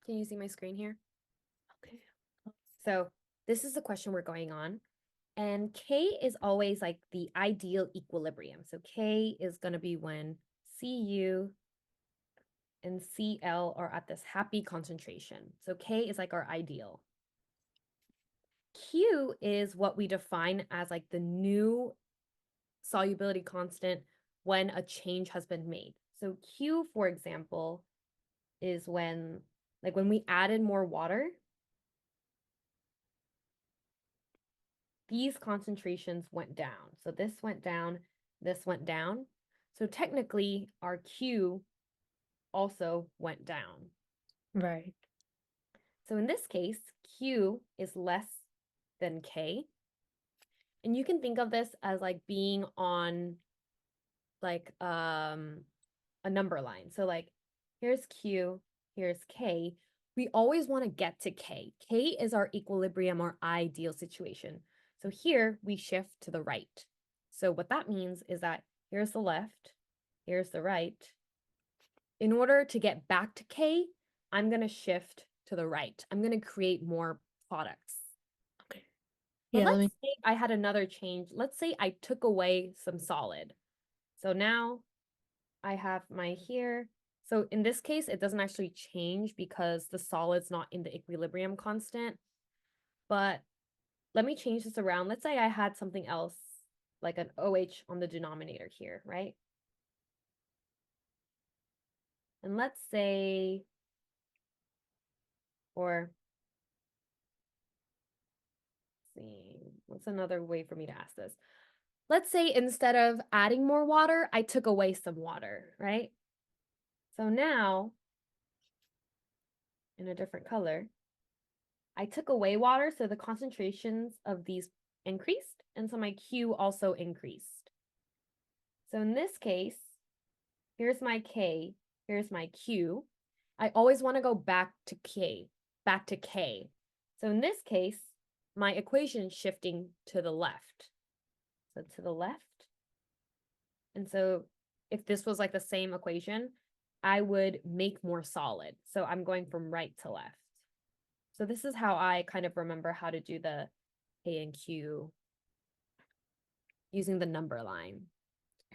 Can you see my screen here? Okay. So this is the question we're going on. And K is always like the ideal equilibrium. So K is going to be when Cu and Cl are at this happy concentration. So K is like our ideal. Q is what we define as like the new solubility constant when a change has been made. So Q, for example, is when we added more water, these concentrations went down. So this went down, this went down. So technically our Q also went down. Right. So in this case, Q is less than K. And you can think of this as like being on like a number line. So like here's Q, here's K. We always want to get to K. K is our equilibrium or ideal situation. So here we shift to the right. So what that means is that here's the left, here's the right. In order to get back to K, I'm going to shift to the right. I'm going to create more products. Okay. But Yeah, let's say I had another change. Let's say I took away some solid. So now I have my here. So in this case, it doesn't actually change because the solid's not in the equilibrium constant. But let me change this around. Let's say I had something else, like an OH on the denominator here, right? And let's say, or let's see, what's another way for me to ask this? Let's say instead of adding more water, I took away some water, right? So now, in a different color, I took away water, so the concentrations of these increased, and so my Q also increased. So in this case, here's my K, here's my Q. I always want to go back to K. So in this case, my equation is shifting to the left. So to the left. And so if this was like the same equation, I would make more solid. So I'm going from right to left. So this is how I kind of remember how to do the K and Q using the number line.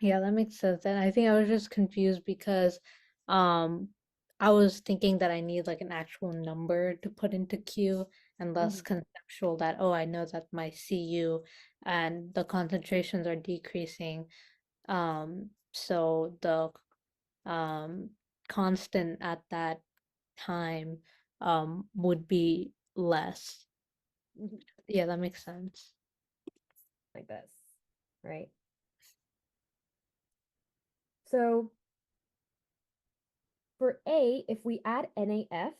yeah, that makes sense. And I think I was just confused because um I was thinking that I need like an actual number to put into Q and less Mhm. conceptual that, oh, I know that my Cu and the concentrations are decreasing. So the um constant at that time would be less. Mhm. Yeah, that makes sense. Like this, right? So for A, if we add NaF,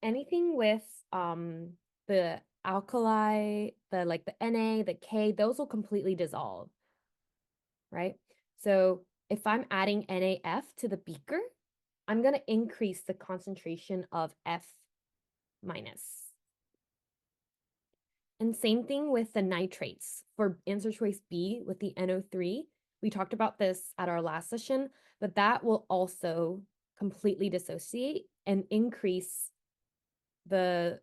anything with the alkali, the Na, the K, those will completely dissolve, right? So if I'm adding NaF to the beaker, I'm going to increase the concentration of F minus. And same thing with the nitrates. For answer choice B with the NO3, we talked about this at our last session, but that will also completely dissociate and increase the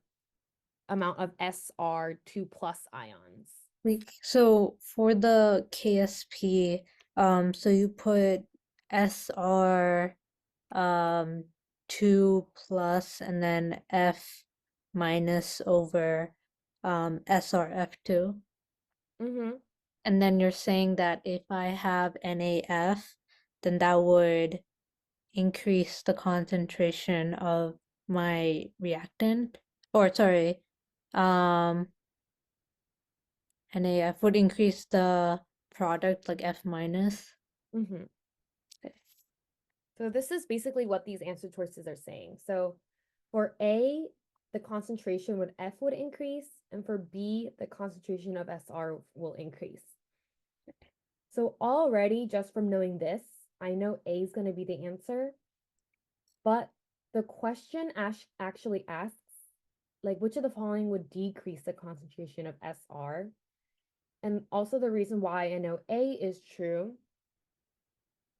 amount of SR2 plus ions. Like, so for the KSP, so you put SR um 2 plus and then F minus over SRF2. Mm-hmm. And then you're saying that if I have NaF, then that would increase the concentration of my reactant. Or sorry, um NaF would increase the product like F minus. Mm-hmm. So this is basically what these answer choices are saying. So for A, the concentration with F would increase, and for B, the concentration of SR will increase. So already, just from knowing this, I know A is going to be the answer, but the question actually asks, like, which of the following would decrease the concentration of SR? And also the reason why I know A is true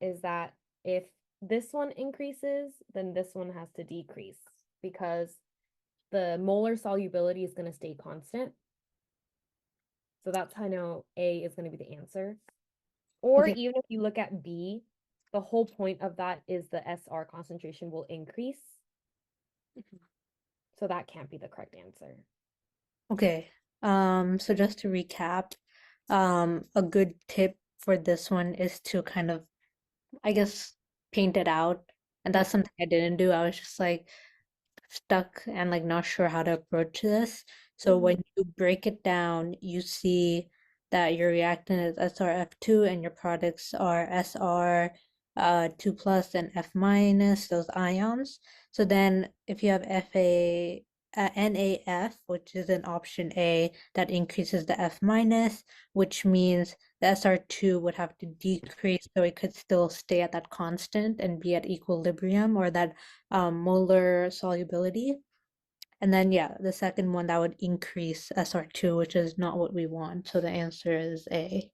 is that if this one increases, then this one has to decrease because the molar solubility is going to stay constant. So that's how I know A is going to be the answer. Or Okay. even if you look at B, the whole point of that is the SR concentration will increase. So that can't be the correct answer. Okay. So just to recap, a good tip for this one is to kind of, I guess, paint it out. And Yeah. that's something I didn't do. I was just like stuck and like not sure how to approach this. So Mhm. when you break it down, you see that your reactant is SRF2 and your products are SR 2 plus and F minus, those ions. So then if you have NAF, which is in option A, that increases the F minus, which means the SR2 would have to decrease so it could still stay at that constant and be at equilibrium or that molar solubility. And then, yeah, the second one that would increase SR2, which is not what we want. So the answer is A.